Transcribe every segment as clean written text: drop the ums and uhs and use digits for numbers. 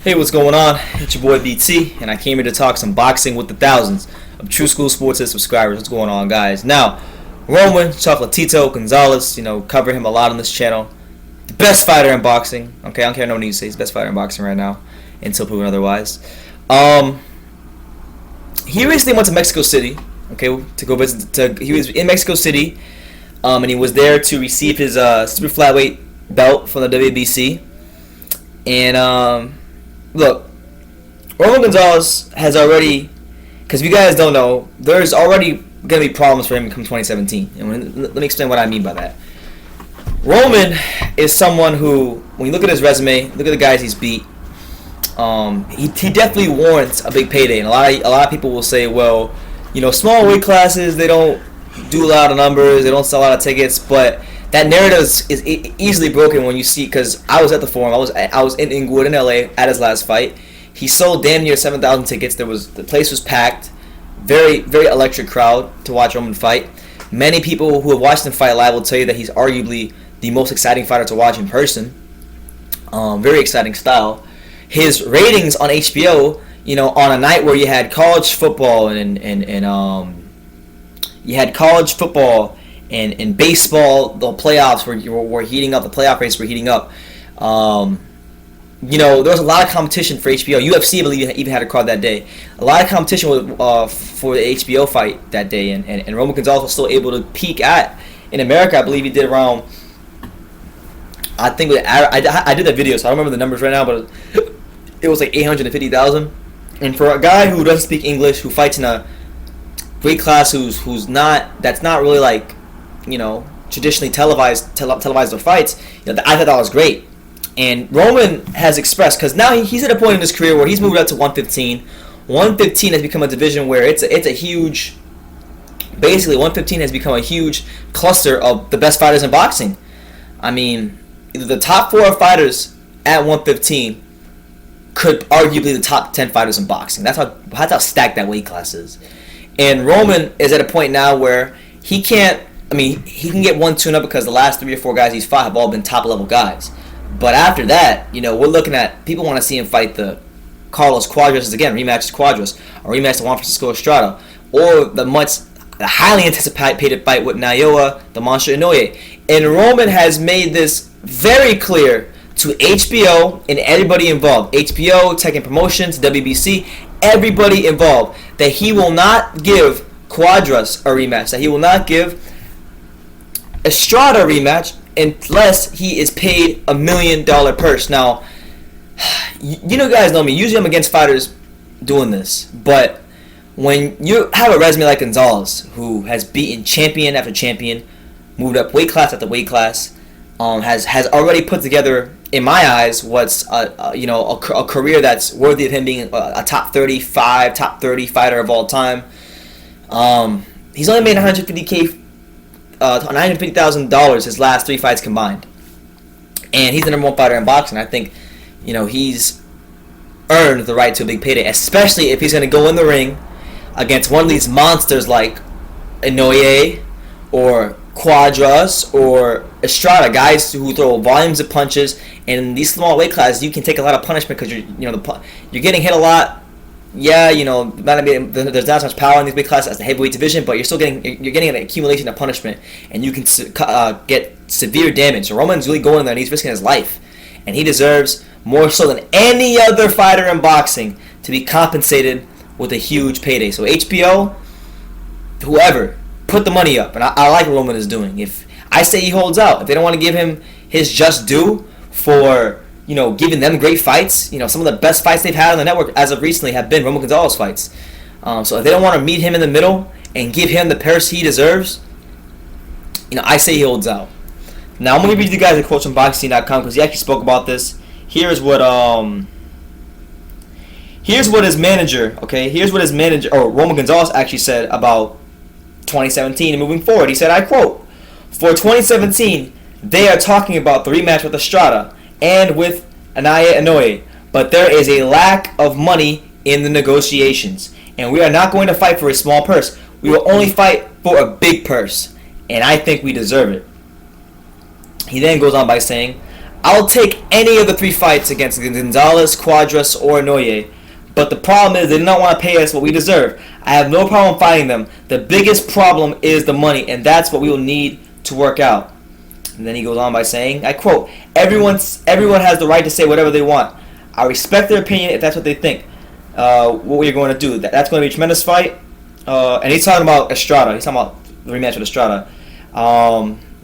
Hey, what's going on? It's your boy BT, and I came here to talk some boxing with the thousands of True School Sports subscribers. What's going on, guys? Now, Roman Chocolatito Gonzalez, cover him a lot on this channel. The best fighter in boxing. Okay, I don't care no need to say he's the best fighter in boxing right now until proven otherwise. He recently went to Mexico City. Okay, to go visit. He was in Mexico City, and he was there to receive his super flyweight belt from the WBC. And look, Roman Gonzalez has already, because if you guys don't know, there's already going to be problems for him come 2017. And let me explain what I mean by that. Roman is someone who, when you look at his resume, look at the guys he's beat, he definitely warrants a big payday. And a lot of people will say, well, small weight classes, they don't do a lot of numbers, they don't sell a lot of tickets, but that narrative is easily broken when you see, because I was at the Forum, I was in Inglewood in LA at his last fight. He sold damn near 7,000 tickets. The place was packed, very very electric crowd to watch Roman fight. Many people who have watched him fight live will tell you that he's arguably the most exciting fighter to watch in person. Very exciting style. His ratings on HBO, on a night where you had college football and you had college football. And baseball, the playoffs were heating up. The playoff race were heating up. There was a lot of competition for HBO. UFC, I believe, even had a card that day. A lot of competition for the HBO fight that day. And Roman Gonzalez was still able to peak at. In America, I believe he did around, I think, I did that video, so I don't remember the numbers right now, but it was like 850,000. And for a guy who doesn't speak English, who fights in a weight class that's not really like, traditionally televised their fights, I thought that was great. And Roman has expressed, because now he's at a point in his career where he's moved up to 115. 115 has become a division where it's a huge, basically 115 has become a huge cluster of the best fighters in boxing. I mean, the top 4 fighters at 115 could arguably the top 10 fighters in boxing. That's how stacked that weight class is. And Roman is at a point now where he can get one tune-up because the last 3 or 4 guys he's fought have all been top-level guys. But after that, we're looking at, people want to see him fight the Carlos Cuadras again, rematch Cuadras, or rematch the Juan Francisco Estrada, or the highly anticipated fight with Naoya, the Monster Inoue. And Roman has made this very clear to HBO and everybody involved, HBO, Tekken Promotions, WBC, everybody involved, that he will not give Cuadras a rematch, that he will not give Estrada a rematch unless he is paid $1 million purse. Now, guys know me. Usually I'm against fighters doing this, but when you have a resume like Gonzalez, who has beaten champion after champion, moved up weight class after weight class, has already put together, in my eyes, what's a career that's worthy of him being a top 35, top 30 fighter of all time. He's only made $950,000 his last 3 fights combined, and he's the number 1 fighter in boxing. I think, he's earned the right to a big payday, especially if he's going to go in the ring against one of these monsters like Inoue or Cuadras or Estrada, guys who throw volumes of punches. And in these small weight classes, you can take a lot of punishment because you're getting hit a lot. Yeah, there's not as much power in these weight classes as the heavyweight division, but you're getting an accumulation of punishment, and you can get severe damage. So Roman's really going in there, and he's risking his life, and he deserves more so than any other fighter in boxing to be compensated with a huge payday. So HBO, whoever, put the money up, and I like what Roman is doing. If I say he holds out, if they don't want to give him his just due for giving them great fights, some of the best fights they've had on the network as of recently have been Roman Gonzalez fights. So if they don't want to meet him in the middle and give him the purse he deserves, I say he holds out. Now I'm going to read you guys a quote from BoxingScene.com because he actually spoke about this. Here's what his manager, Roman Gonzalez actually said about 2017 and moving forward. He said, I quote, "For 2017, they are talking about the rematch with Estrada and with Naoya Inoue, but there is a lack of money in the negotiations, and we are not going to fight for a small purse. We will only fight for a big purse, and I think we deserve it." He then goes on by saying, I'll take any of the 3 fights against Gonzalez, Quadras, or Inoue. But the problem is they do not want to pay us what we deserve. I have no problem fighting them. The biggest problem is the money, and that's what we will need to work out. And then he goes on by saying, I quote, everyone has the right to say whatever they want. I respect their opinion if that's what they think. What we're going to do. That's going to be a tremendous fight. And he's talking about Estrada. He's talking about the rematch with Estrada.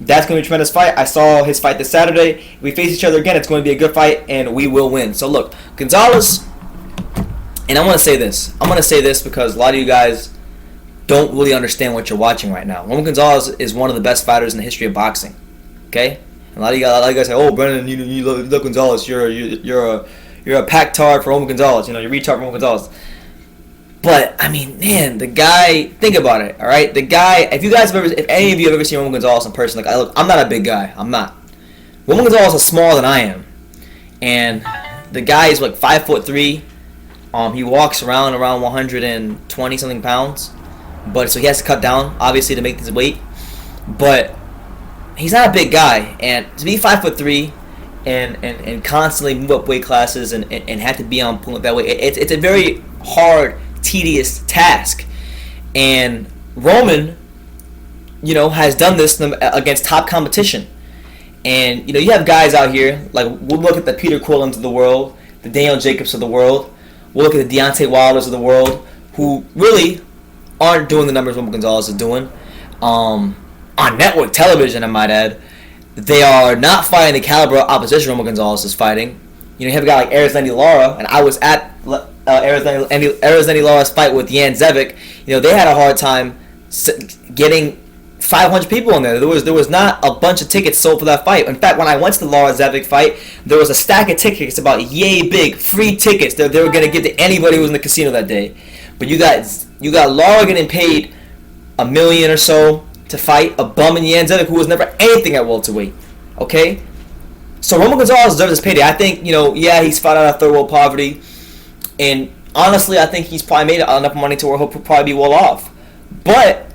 That's going to be a tremendous fight. I saw his fight this Saturday. If we face each other again, it's going to be a good fight, and we will win. So look, Gonzalez, and I'm going to say this. I'm going to say this because a lot of you guys don't really understand what you're watching right now. Roman Gonzalez is one of the best fighters in the history of boxing. Okay? And a lot of you guys say, "Oh, Brennan, you love Gonzalez. You're a pack tard for Roman Gonzalez. You're retard for Roman Gonzalez." But I mean, man, the guy. Think about it. All right, the guy. If any of you have ever seen Roman Gonzalez in person, I'm not a big guy. I'm not. Roman Gonzalez is smaller than I am, and the guy is like 5'3". He walks around 120 something pounds, but so he has to cut down obviously to make this weight. But he's not a big guy, and to be 5'3" and constantly move up weight classes and have to be on point that way, it's a very hard, tedious task. And Roman, has done this against top competition. And you have guys out here like we'll look at the Peter Quillens of the world, the Daniel Jacobs of the world. We'll look at the Deontay Wilders of the world, who really aren't doing the numbers Roman Gonzalez is doing. On network television, I might add, they are not fighting the caliber of opposition Roman Gonzalez is fighting. You have a guy like Erislandy Lara, and I was at Erislandy Lara's fight with Jan Zevic. They had a hard time getting 500 people in there. There was not a bunch of tickets sold for that fight. In fact, when I went to the Lara Zevic fight, there was a stack of tickets about yay big, free tickets that they were going to give to anybody who was in the casino that day. But you got Lara getting paid $1 million or so to fight a bum in Jan Zevic who was never anything at welterweight. Okay? So Roman Gonzalez deserves his payday. I think, he's fought out of third world poverty. And honestly, I think he's probably made enough money to where he'll probably be well off. But,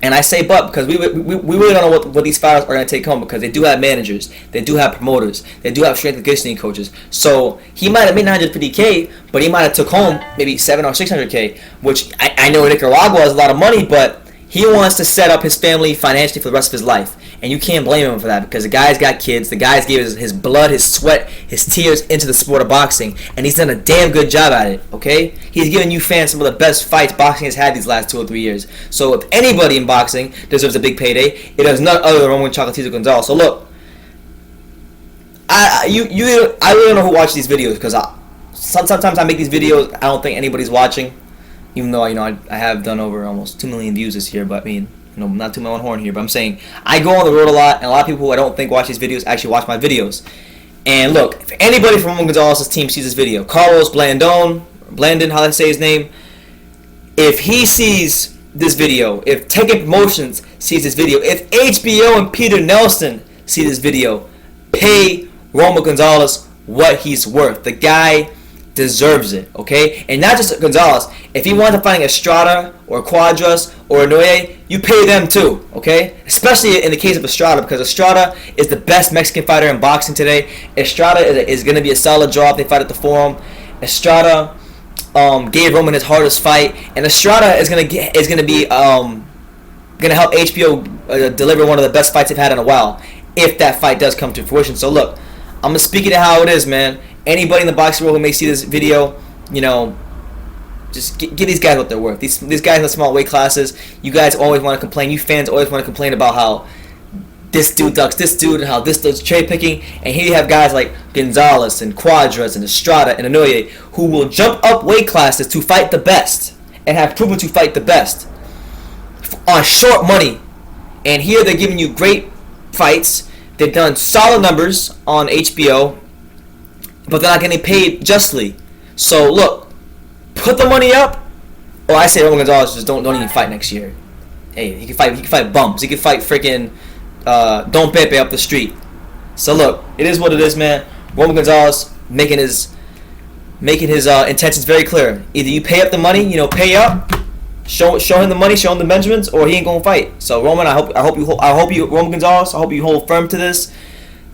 and I say but because we really don't know what these fighters are going to take home, because they do have managers, they do have promoters, they do have strength and conditioning coaches. So he might have made $950K, but he might have took home maybe $700 or $600K, which I know in Nicaragua is a lot of money, but he wants to set up his family financially for the rest of his life. And you can't blame him for that, because the guy's got kids. The guy's gave his blood, his sweat, his tears into the sport of boxing. And he's done a damn good job at it, okay? He's given you fans some of the best fights boxing has had these last 2 or 3 years. So if anybody in boxing deserves a big payday, it is none other than Roman Chocolatito Gonzalez. So look, I really don't know who watches these videos, because sometimes I make these videos, I don't think anybody's watching. Even though, I have done over almost 2 million views this year, but I mean, not to my own horn here, but I'm saying I go on the road a lot, and a lot of people who I don't think watch these videos actually watch my videos. And look, if anybody from Roman Gonzalez's team sees this video, Carlos Blandon, how I say his name, if he sees this video, if Tekken Promotions sees this video, if HBO and Peter Nelson see this video, pay Roman Gonzalez what he's worth. The guy deserves it, okay? And not just Gonzalez. If he wants to fight Estrada or Quadras or Inoue, you pay them too, okay? Especially in the case of Estrada, because Estrada is the best Mexican fighter in boxing today. Estrada is going to be a solid draw if they fight at the Forum. Estrada gave Roman his hardest fight, and Estrada is going to help HBO deliver one of the best fights they've had in a while, if that fight does come to fruition. So look, I'm gonna speak it how it is, man. Anybody in the boxing world who may see this video, just give these guys what they're worth. These guys in the small weight classes, you guys always want to complain. You fans always want to complain about how this dude ducks this dude and how this dude's cherry picking. And here you have guys like Gonzalez and Quadras and Estrada and Inoue who will jump up weight classes to fight the best and have proven to fight the best on short money. And here they're giving you great fights. They've done solid numbers on HBO, but they're not getting paid justly. So look, put the money up, or I say Roman Gonzalez just don't even fight next year. Hey, he can fight bums. He can fight freaking Don Pepe up the street. So look, it is what it is, man. Roman Gonzalez making his intentions very clear. Either you pay up the money, pay up, show him the money, show him the Benjamins, or he ain't gonna fight. So Roman, Roman Gonzalez, I hope you hold firm to this.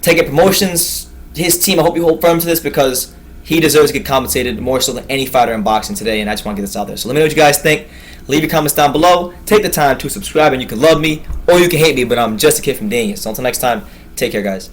Taking Promotions, his team, I hope you hold firm to this because he deserves to get compensated more so than any fighter in boxing today, and I just want to get this out there. So let me know what you guys think. Leave your comments down below. Take the time to subscribe, and you can love me or you can hate me, but I'm just a kid from Daniel. So until next time, take care, guys.